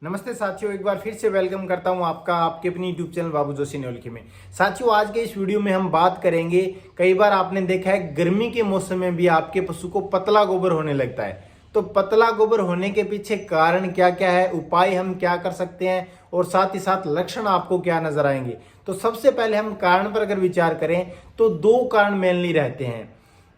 नमस्ते साथियों, एक बार फिर से वेलकम करता हूं आपका आपके अपनी यूट्यूब चैनल बाबू जोशी न्योलखी में। साथियों, आज के इस वीडियो में हम बात करेंगे, कई बार आपने देखा है गर्मी के मौसम में भी आपके पशु को पतला गोबर होने लगता है। तो पतला गोबर होने के पीछे कारण क्या क्या है, उपाय हम क्या कर सकते हैं और साथ ही साथ लक्षण आपको क्या नजर आएंगे। तो सबसे पहले हम कारण पर अगर विचार करें तो दो कारण मेनली रहते हैं।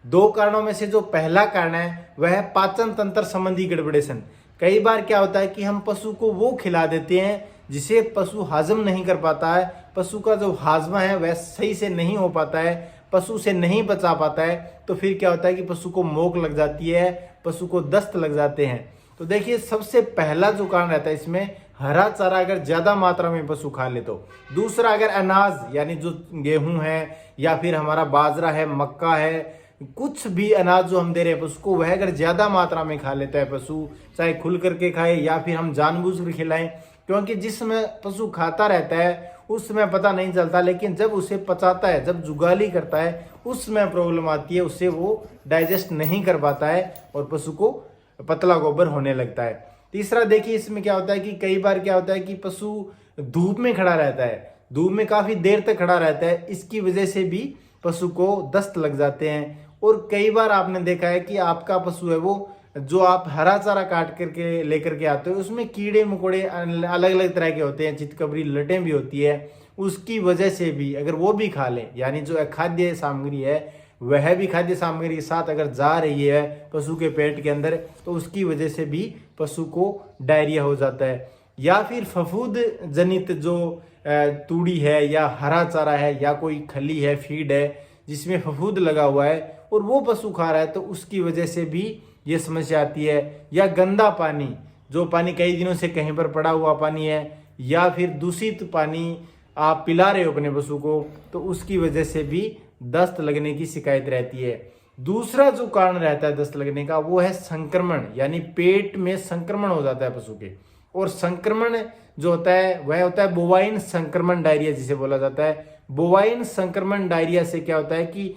दो कारणों में से जो पहला कारण है वह है पाचन तंत्र संबंधी गड़बड़ेशन। कई बार क्या होता है कि हम पशु को वो खिला देते हैं जिसे पशु हजम नहीं कर पाता है। पशु का जो हाजमा है वह सही से नहीं हो पाता है, पशु से नहीं बचा पाता है। तो फिर क्या होता है कि पशु को मोक लग जाती है, पशु को दस्त लग जाते हैं। तो देखिए, सबसे पहला जो कारण रहता है इसमें, हरा चारा अगर ज्यादा मात्रा में पशु खा ले तो। दूसरा, अगर अनाज यानी जो गेहूं है या फिर हमारा बाजरा है, मक्का है, कुछ भी अनाज जो हम दे रहे हैं पशु को, वह अगर ज्यादा मात्रा में खा लेता है पशु, चाहे खुल करके खाए या फिर हम जानबूझकर खिलाएं, क्योंकि जिस समय पशु खाता रहता है उस समय पता नहीं चलता, लेकिन जब उसे पचाता है, जब जुगाली करता है, उस समय प्रॉब्लम आती है, उससे वो डाइजेस्ट नहीं कर पाता है और पशु को पतला गोबर होने लगता है। तीसरा, देखिए इसमें क्या होता है कि कई बार क्या होता है कि पशु धूप में खड़ा रहता है, धूप में काफी देर तक खड़ा रहता है, इसकी वजह से भी पशु को दस्त लग जाते हैं। और कई बार आपने देखा है कि आपका पशु है वो, जो आप हरा चारा काट करके लेकर के आते हो, उसमें कीड़े मकोड़े अलग अलग तरह के होते हैं, चितकबरी लटें भी होती है। उसकी वजह से भी अगर वो भी खा लें, यानी जो खाद्य सामग्री है वह भी खाद्य सामग्री के साथ अगर जा रही है पशु के पेट के अंदर, तो उसकी वजह से भी पशु को डायरिया हो जाता है। या फिर फफूंद जनित जो तूड़ी है या हरा चारा है या कोई खली है, फीड है जिसमें फफूंद लगा हुआ है और वो पशु खा रहा है, तो उसकी वजह से भी ये समस्या आती है। या गंदा पानी, जो पानी कई दिनों से कहीं पर पड़ा हुआ पानी है, या फिर दूषित पानी आप पिला रहे हो अपने पशु को, तो उसकी वजह से भी दस्त लगने की शिकायत रहती है। दूसरा जो कारण रहता है दस्त लगने का, वो है संक्रमण, यानी पेट में संक्रमण हो जाता है पशु के। और संक्रमण जो होता है वह होता है बोवाइन संक्रमण डायरिया, जिसे बोला जाता है। बोवाइन संक्रमण डायरिया से क्या होता है कि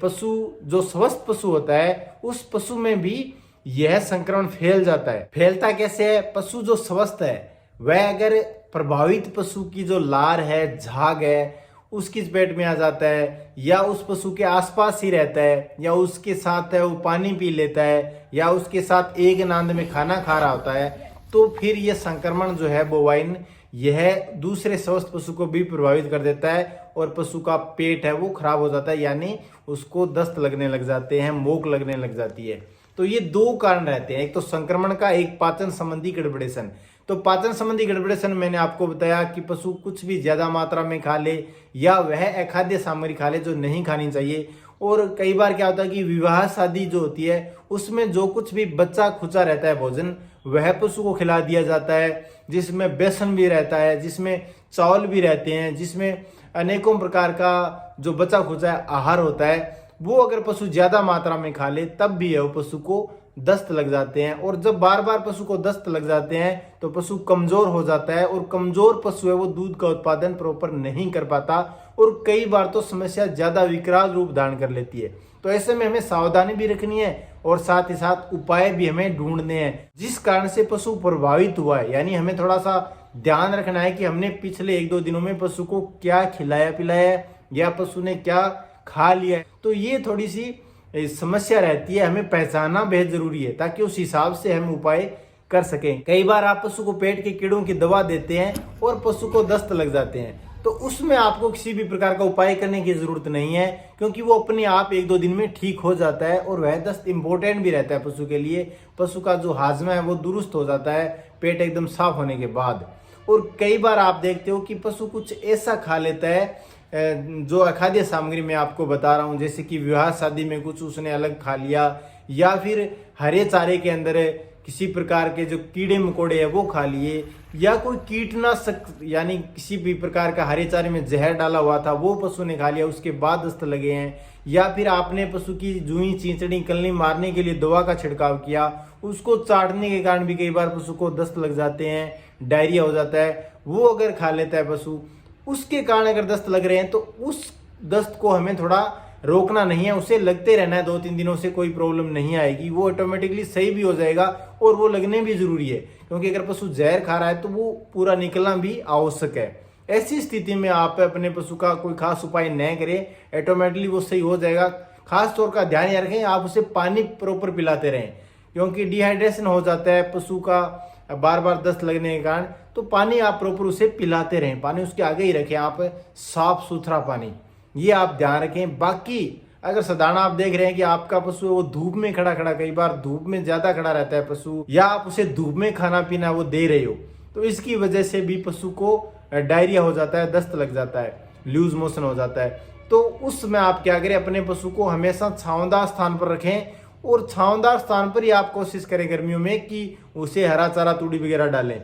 पशु जो स्वस्थ पशु होता है उस पशु में भी यह संक्रमण फैल जाता है। फैलता कैसे है? पशु जो स्वस्थ है वह अगर प्रभावित पशु की जो लार है, झाग है, उसकी पेट में आ जाता है, या उस पशु के आसपास ही रहता है, या उसके साथ है वो पानी पी लेता है, या उसके साथ एक नांद में खाना खा रहा होता है, तो फिर यह संक्रमण जो है बोवाइन, यह दूसरे स्वस्थ पशु को भी प्रभावित कर देता है और पशु का पेट है वो खराब हो जाता है, यानी उसको दस्त लगने लग जाते हैं, मोक लगने लग जाती है। तो ये दो कारण रहते हैं, एक तो संक्रमण का, एक पाचन संबंधी गड़बड़ेशन। तो पाचन संबंधी गड़बड़ेशन मैंने आपको बताया कि पशु कुछ भी ज्यादा मात्रा में खा ले या वह अखाद्य सामग्री खा ले जो नहीं खानी चाहिए। और कई बार क्या होता है कि विवाह शादी जो होती है उसमें जो कुछ भी बच्चा खुचा रहता है भोजन, वह पशु को खिला दिया जाता है, जिसमें बेसन भी रहता है, जिसमें चावल भी रहते हैं, जिसमें अनेकों प्रकार का जो बचा खुचा आहार होता है, वो अगर पशु ज्यादा मात्रा में खा ले तब भी है वो पशु को दस्त लग जाते हैं। और जब बार बार पशु को दस्त लग जाते हैं तो पशु कमजोर हो जाता है, और कमजोर पशु है वो दूध का उत्पादन प्रॉपर नहीं कर पाता, और कई बार तो समस्या ज्यादा विकराल रूप धारण कर लेती है। तो ऐसे में हमें सावधानी भी रखनी है और साथ ही साथ उपाय भी हमें ढूंढने हैं जिस कारण से पशु प्रभावित हुआ है। यानी हमें थोड़ा सा ध्यान रखना है कि हमने पिछले 1-2 दिनों में पशु को क्या खिलाया पिलाया है या पशु ने क्या खा लिया है। तो ये थोड़ी सी समस्या रहती है, हमें पहचानना बेहद जरूरी है ताकि उस हिसाब से हम उपाय कर सकें। कई बार आप पशु को पेट के कीड़ों की दवा देते हैं और पशु को दस्त लग जाते हैं, तो उसमें आपको किसी भी प्रकार का उपाय करने की जरूरत नहीं है, क्योंकि वो अपने आप 1-2 दिन में ठीक हो जाता है। और वह दस्त इंपॉर्टेंट भी रहता है पशु के लिए। पशु का जो हाजमा है वो दुरुस्त हो जाता है पेट एकदम साफ होने के बाद। और कई बार आप देखते हो कि पशु कुछ ऐसा खा लेता है जो अखाद्य सामग्री मैं आपको बता रहा हूं, जैसे कि विवाह शादी में कुछ उसने अलग खा लिया, या फिर हरे चारे के अंदर किसी प्रकार के जो कीड़े मकोड़े हैं वो खा लिए, या कोई कीटनाशक यानी किसी भी प्रकार का हरे चारे में जहर डाला हुआ था वो पशु ने खा लिया, उसके बाद दस्त लगे हैं। या फिर आपने पशु की जुई चींचड़ी कलनी मारने के लिए दवा का छिड़काव किया, उसको चाटने के कारण भी कई बार पशु को दस्त लग जाते हैं, डायरिया हो जाता है। वो अगर खा लेता है पशु, उसके कारण अगर दस्त लग रहे हैं तो उस दस्त को हमें थोड़ा रोकना नहीं है, उसे लगते रहना है 2-3 दिनों से कोई प्रॉब्लम नहीं आएगी, वो ऑटोमेटिकली सही भी हो जाएगा और वो लगने भी जरूरी है, क्योंकि अगर पशु जहर खा रहा है तो वो पूरा निकलना भी आवश्यक है। ऐसी स्थिति में आप अपने पशु का कोई खास उपाय न करें, ऑटोमेटिकली वो सही हो जाएगा। खास तौर का ध्यान ये रखें, आप उसे पानी प्रॉपर पिलाते रहें, क्योंकि डिहाइड्रेशन हो जाता है पशु का बार बार दस्त लगने के कारण। तो पानी आप प्रॉपर उसे पिलाते रहें, पानी उसके आगे ही रखें आप, साफ सुथरा पानी, ये आप ध्यान रखें। बाकी अगर साधारण आप देख रहे हैं कि आपका पशु वो धूप में खड़ा खड़ा, कई बार धूप में ज्यादा खड़ा रहता है पशु, या आप उसे धूप में खाना पीना वो दे रहे हो, तो इसकी वजह से भी पशु को डायरिया हो जाता है, दस्त लग जाता है, लूज मोशन हो जाता है। तो उसमें आप क्या करें, अपने पशु को हमेशा छांवदार स्थान पर रखें, और छांवदार स्थान पर ही आप कोशिश करें गर्मियों में कि उसे हरा चारा तूड़ी वगैरह डालें,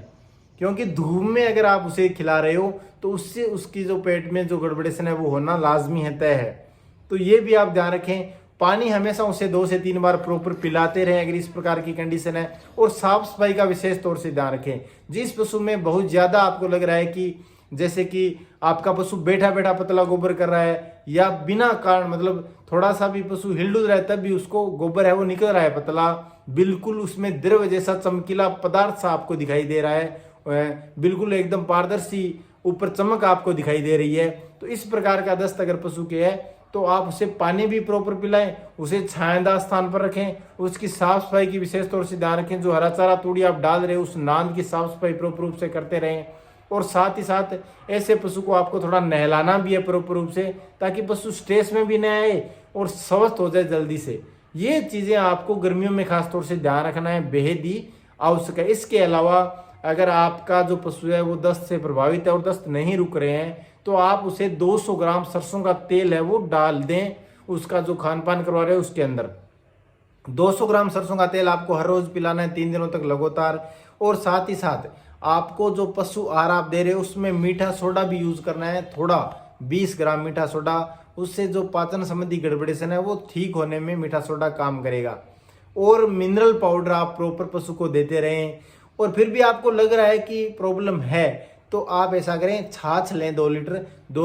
क्योंकि धूप में अगर आप उसे खिला रहे हो तो उससे उसकी जो पेट में जो गड़बड़ेशन है वो होना लाजमी है, तय है। तो ये भी आप ध्यान रखें। पानी हमेशा उसे 2 से 3 बार प्रॉपर पिलाते रहें अगर इस प्रकार की कंडीशन है, और साफ सफाई का विशेष तौर से ध्यान रखें। जिस पशु में बहुत ज्यादा आपको लग रहा है कि जैसे कि आपका पशु बैठा बैठा पतला गोबर कर रहा है, या बिना कारण मतलब थोड़ा सा भी पशु हिलडुल रहा है तब भी उसको गोबर है वो निकल रहा है पतला, बिल्कुल उसमें द्रव जैसा चमकीला पदार्थ सा आपको दिखाई दे रहा है, बिल्कुल एकदम पारदर्शी ऊपर चमक आपको दिखाई दे रही है, तो इस प्रकार का दस्त अगर पशु के है तो आप उसे पानी भी प्रॉपर पिलाएं, उसे छायादार स्थान पर रखें, उसकी साफ सफाई की विशेष तौर से ध्यान रखें। जो हरा चारा तूड़ी आप डाल रहे हो उस नांद की साफ सफाई प्रॉपर रूप से करते रहें, और साथ ही साथ ऐसे पशु को आपको थोड़ा नहलाना भी है प्रॉपर रूप से, ताकि पशु स्ट्रेस में भी न आए और स्वस्थ हो जाए जल्दी से। ये चीजें आपको गर्मियों में खासतौर से ध्यान रखना है, बेहद ही आवश्यक है। इसके अलावा अगर आपका जो पशु है वो दस्त से प्रभावित है और दस्त नहीं रुक रहे हैं, तो आप उसे 200 ग्राम सरसों का तेल है वो डाल दें, उसका जो खान पान करवा रहे हैं उसके अंदर 200 ग्राम सरसों का तेल आपको हर रोज पिलाना है 3 दिनों तक लगातार। और साथ ही साथ आपको जो पशु आहार आप दे रहे हो उसमें मीठा सोडा भी यूज करना है, थोड़ा 20 ग्राम मीठा सोडा, उससे जो पाचन संबंधी गड़बड़ेशन है वो ठीक होने में मीठा सोडा काम करेगा। और मिनरल पाउडर आप प्रॉपर पशु को देते रहें। और फिर भी आपको लग रहा है कि प्रॉब्लम है, तो आप ऐसा करें, छाछ लें 2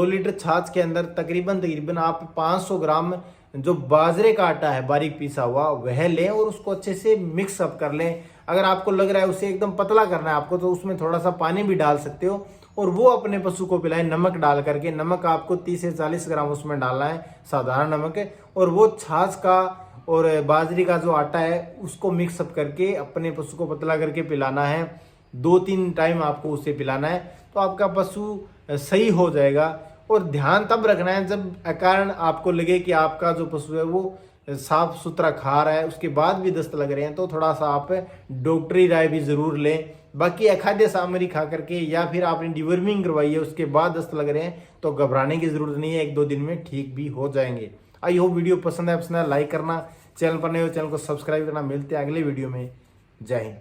लीटर छाछ के अंदर तकरीबन आप 500 ग्राम जो बाजरे का आटा है बारीक पीसा हुआ वह लें, और उसको अच्छे से मिक्स अप कर लें। अगर आपको लग रहा है उसे एकदम पतला करना है आपको, तो उसमें थोड़ा सा पानी भी डाल सकते हो, और वो अपने पशु को पिलाएं नमक डाल करके। नमक आपको 30 से 40 ग्राम उसमें डालना है, साधारण नमक है, और वो छाछ का और बाजरी का जो आटा है उसको मिक्स अप करके अपने पशु को पतला करके पिलाना है। 2-3 टाइम आपको उसे पिलाना है, तो आपका पशु सही हो जाएगा। और ध्यान तब रखना है जब अकारण आपको लगे कि आपका जो पशु है वो साफ सुथरा खा रहा है, उसके बाद भी दस्त लग रहे हैं, तो थोड़ा सा आप डॉक्टरी राय भी जरूर लें। बाकी अखाद्य सामग्री खा करके या फिर आपने डिवर्मिंग करवाई है उसके बाद दस्त लग रहे हैं तो घबराने की जरूरत नहीं है, 1-2 दिन में ठीक भी हो जाएंगे। आई होप वीडियो पसंद है, लाइक करना, चैनल पर नए हो चैनल को सब्सक्राइब करना। मिलते हैं अगले वीडियो में। जय हिंद।